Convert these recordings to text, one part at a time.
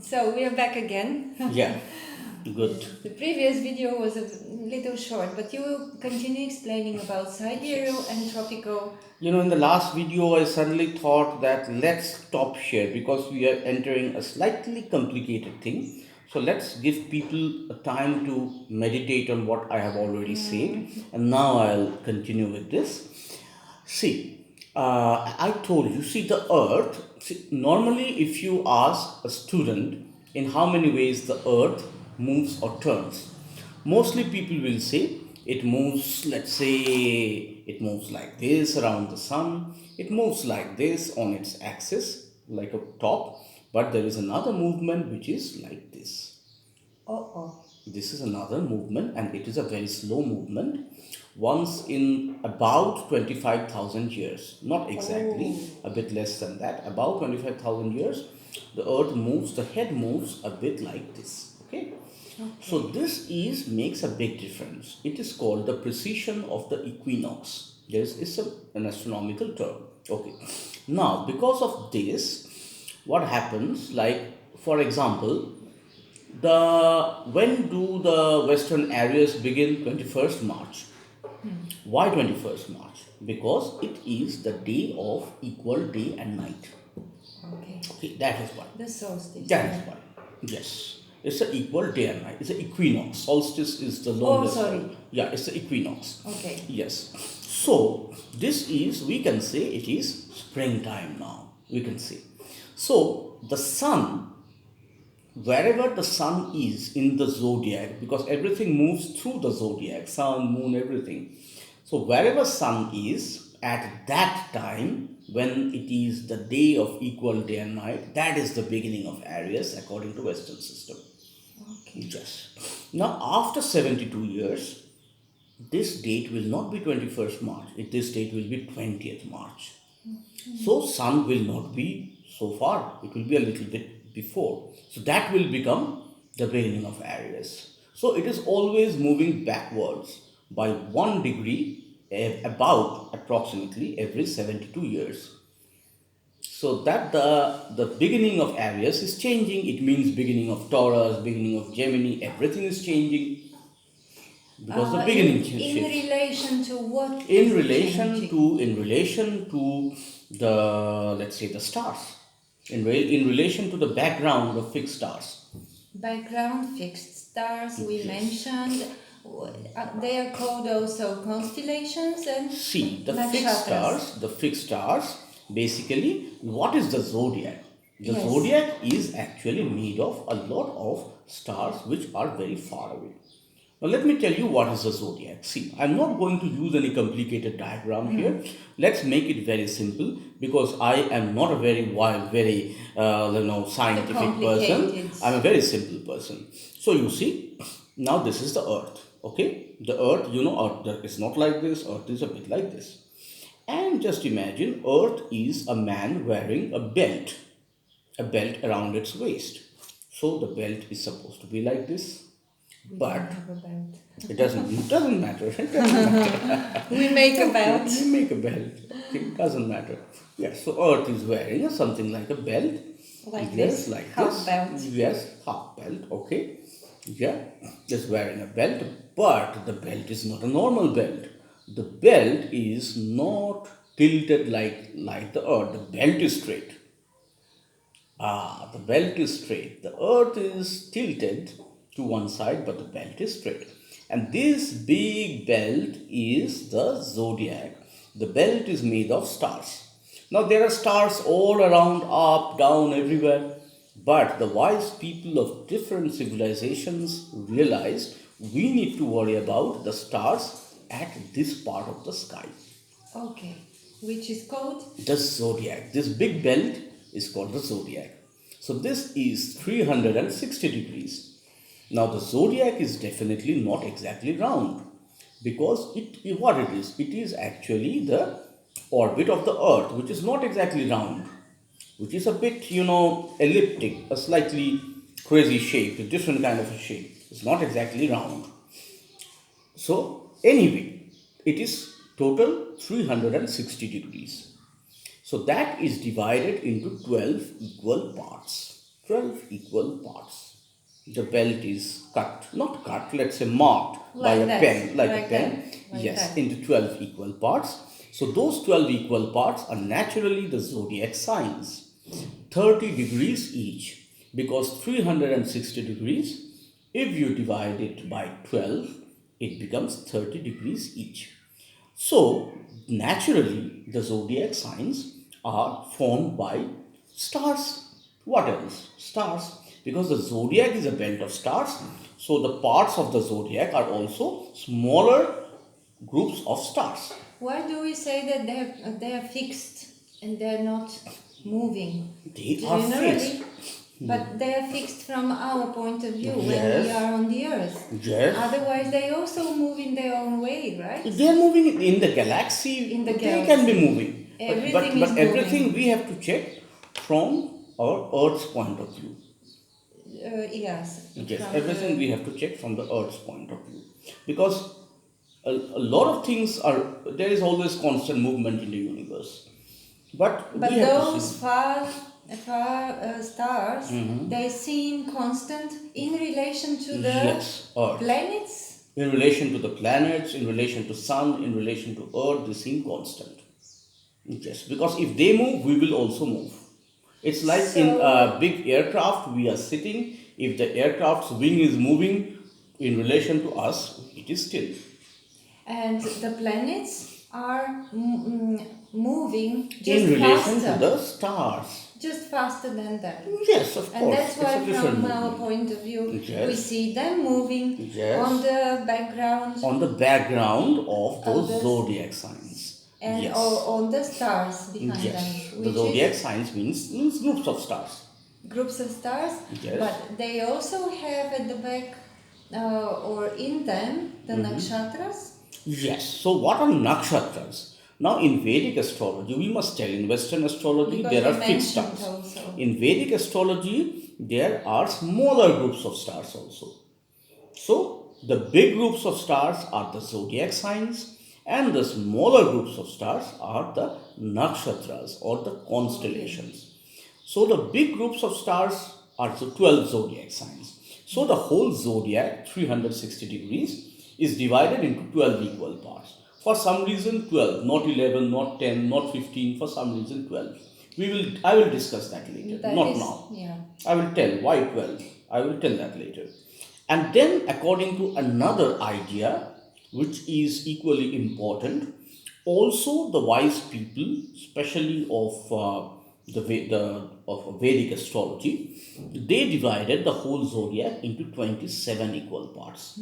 So we are back again. Yeah, good. The previous video was a little short, but you will continue explaining about sidereal and Yes. tropical. In the last video, I suddenly thought that let's stop here because we are entering a slightly complicated thing. So let's give people a time to meditate on what I have already said, and now I'll continue with this. See, I told you, see, the earth, see, normally, if you ask a student in how many ways the earth moves or turns, mostly people will say it moves, let's say, it moves like this around the sun, it moves like this on its axis, like a top, but there is another movement which is like this. Oh, oh. This is another movement and it is a very slow movement. Once in about 25,000 years, not exactly, Oh. a bit less than that, about 25,000 years, the earth moves, the head moves a bit like this. Okay? So Okay. this is makes a big difference. It is called the precession of the equinox. There is an astronomical term. Okay. Now, because of this, what happens? Like, for example, the when do the Western areas begin? 21st March. Why 21st March? Because it is the day of equal day and night. Okay. Okay, that is why. The solstice. That is Yeah. why. Yes. It's an equal day and night. It's an equinox. Solstice is the Oh, longest sorry. one. Yeah, it's the equinox. Okay. Yes. So this is, we can say it is springtime now. We can say. So the sun, wherever the sun is in the zodiac, because everything moves through the zodiac, sun, moon, everything. So wherever sun is at that time, when it is the day of equal day and night, that is the beginning of Aries according to Western system. Okay. Yes. Now after 72 years, this date will not be 21st March. This date will be 20th March. So sun will not be so far. It will be a little bit before. So that will become the beginning of Aries. So it is always moving backwards by 1 degree about approximately every 72 years. So that the beginning of Aries is changing. It means beginning of Taurus, beginning of Gemini. Everything is changing because the beginning In shifts relation to what is it changing? in relation to the, let's say, the stars, in relation to the background of fixed stars. Background, fixed stars, we Yes. mentioned. They are called also constellations and See, nakshatras. the fixed stars, basically, what is the zodiac? The Yes. zodiac is actually made of a lot of stars which are very far away. Now, let me tell you what is the zodiac. See, I'm not going to use any complicated diagram here. Let's make it very simple because I am not a very wild, very The scientific person. complicated. I'm a very simple person. So you see, now this is the Earth. Okay, the Earth, Earth is not like this. Earth is a bit like this. And just imagine, Earth is a man wearing a belt around its waist. So the belt is supposed to be like this, We don't but have a belt. it doesn't matter. It doesn't matter. We make a Okay, belt. you make a belt. Okay, it doesn't matter. Yes, so Earth is wearing something like a belt. Like Yes, this. like Half this. belt. Yes, half belt. Okay. Yeah, is wearing a belt, but the belt is not a normal belt. The belt is not tilted like the Earth. The belt is straight. Ah, the belt is straight. The earth is tilted to one side, but the belt is straight. And this big belt is the zodiac. The belt is made of stars. Now, there are stars all around, up, down, everywhere. But the wise people of different civilizations realized we need to worry about the stars at this part of the sky. Okay. Which is called? The zodiac. This big belt is called the zodiac. So this is 360 degrees. Now the zodiac is definitely not exactly round because what it is actually the orbit of the earth, which is not exactly round, which is a bit, elliptic, a slightly crazy shape, a different kind of a shape. It's not exactly round. So anyway, it is total 360 degrees. So that is divided into 12 equal parts. 12 equal parts. The belt is cut, not cut, let's say marked by Like a that, pen, like a like pen, that, like yes, that. into 12 equal parts. So those 12 equal parts are naturally the zodiac signs, 30 degrees each, because 360 degrees, if you divide it by 12, it becomes 30 degrees each. So, naturally, the zodiac signs are formed by stars. What else? Stars. Because the zodiac is a belt of stars, so the parts of the zodiac are also smaller groups of stars. Why do we say that they are fixed and they're not moving? They are fixed. Generally, but they are fixed from our point of view when we Yes, are on the earth. yes. Otherwise, they also move in their own way, right? They are moving in the galaxy. In the They can be galaxy. moving, Everything is everything moving. we have to check from our Earth's point of view. Yes. Yes, From everything we the, have to check from the Earth's point of view, because a lot of things are, there is always constant movement in the universe, but we but have to those see. far stars, they seem constant in relation to the Yes, Earth. planets. In relation to the planets, in relation to sun, in relation to Earth, they seem constant. Yes, because if they move, we will also move. It's like in a So, big aircraft, we are sitting. If the aircraft's wing is moving in relation to us, it is still. and the planets are moving In relation to faster, the stars. just faster than them. Yes, of And course. that's It's why, a different from our movement. point of view, we Yes, see them moving on yes. the background On the background of of those the zodiac signs. and Yes, on the stars behind them, yes. The which zodiac is signs means groups of stars. groups of stars. Yes. But they also have at the back or in them the nakshatras. Yes. So what are nakshatras? Now in Vedic astrology, we must tell, in Western astrology Because there we are fixed mentioned stars. also. In Vedic astrology there are smaller groups of stars also. So the big groups of stars are the zodiac signs, and the smaller groups of stars are the nakshatras or the constellations. So the big groups of stars are the 12 zodiac signs. So the whole zodiac, 360 degrees, is divided into 12 equal parts. For some reason 12, not 11, not 10, not 15, for some reason 12. I will discuss that later, That not is, now. yeah. I will tell why 12. I will tell that later. And then, according to another idea, which is equally important, also the wise people, especially of of Vedic astrology, they divided the whole zodiac into 27 equal parts.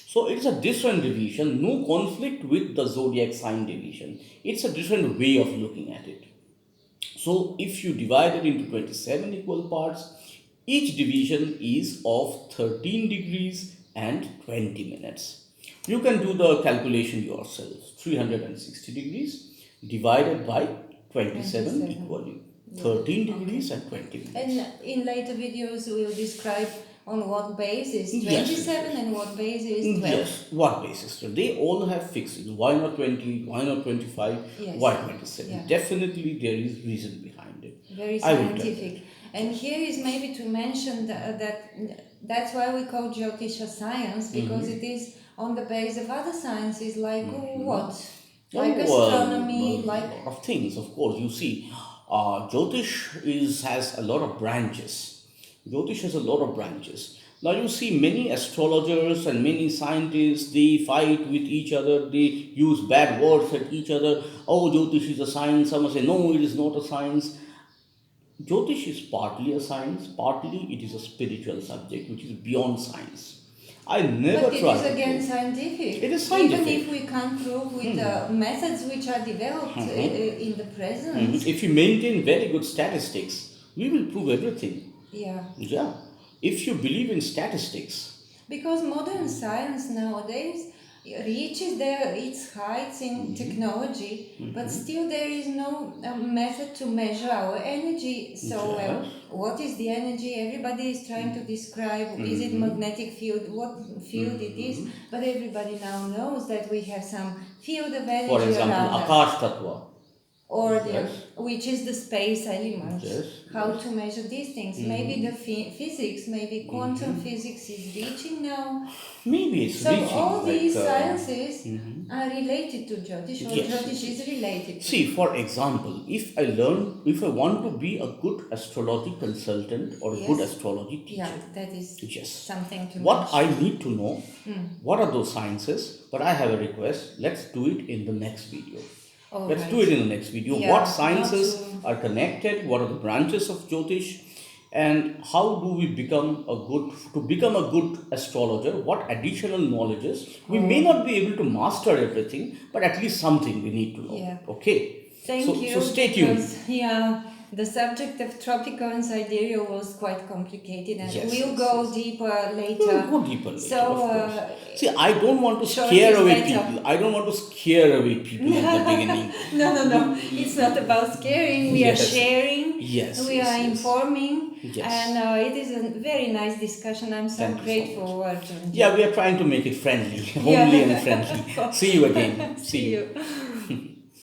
So it's a different division, no conflict with the zodiac sign division. It's a different way of looking at it. So if you divide it into 27 equal parts, each division is of 13 degrees and 20 minutes. You can do the calculation yourself. 360 degrees divided by 27 27. equally. Yeah. 13 Okay. degrees and 20 minutes. And in later videos, we'll describe on what basis Yes, 27 and what basis 12. Yes, what basis? They all have fixed. Why not 20? Why not 25? Yes. Why 27? Yeah. Definitely there is reason behind it. Very I will tell scientific. And here is maybe to mention that's why we call Jyotisha science, because it is on the base of other sciences like what? Like astronomy, A like lot of things, of course. You see, has a lot of branches. Jyotish has a lot of branches. Now you see many astrologers and many scientists, they fight with each other, they use bad words at each other. Oh, Jyotish is a science. Someone say, no, it is not a science. Jyotish is partly a science, partly it is a spiritual subject which is beyond science. I never but it tried is to again prove. scientific. It is Even scientific. if we can't prove with methods which are developed in the present. If you maintain very good statistics, we will prove everything. Yeah. Yeah. If you believe in statistics, Because modern science nowadays reaches its heights in technology, but still there is no method to measure our energy so well. yes. What is the energy? Everybody is trying to describe, is it magnetic field, what field it is, but everybody now knows that we have some field of For energy example, around us. Akash Tattva. or Yes. which is the space element. Yes, How to measure these things? Maybe the physics, maybe quantum physics is reaching now. Maybe it's So reaching all like these sciences are related to Jyotish, or yes, Jyotish yes, is related to. see, for example, if I want to be a good astrology consultant or a good Yes. astrology Yeah, teacher, that is yes, something to what I mention. need to know, what are those sciences? But I have a request. Let's do it in the next video. All Let's right. do it in the next video. Yeah, What not sciences to- are connected? What are the branches of Jyotish? And how do we become a good astrologer? What additional knowledges? We may not be able to master everything, but at least something we need to know. Yeah. Okay. Thank you. So stay tuned. Because, yeah, the subject of tropical and sidereal was quite complicated, and Yes, we'll yes, go yes. deeper later. We'll go deeper later, So, of course. See, I don't want to short scare is away better. people. I don't want to scare away people at the beginning. No. It's not about scaring. We are Yes. sharing. Yes, We yes, are yes. informing. Yes. And it is a very nice discussion. I'm so Thank you so grateful. Arjun. Yeah, we are trying to make it friendly, homely and friendly. See you again. See you.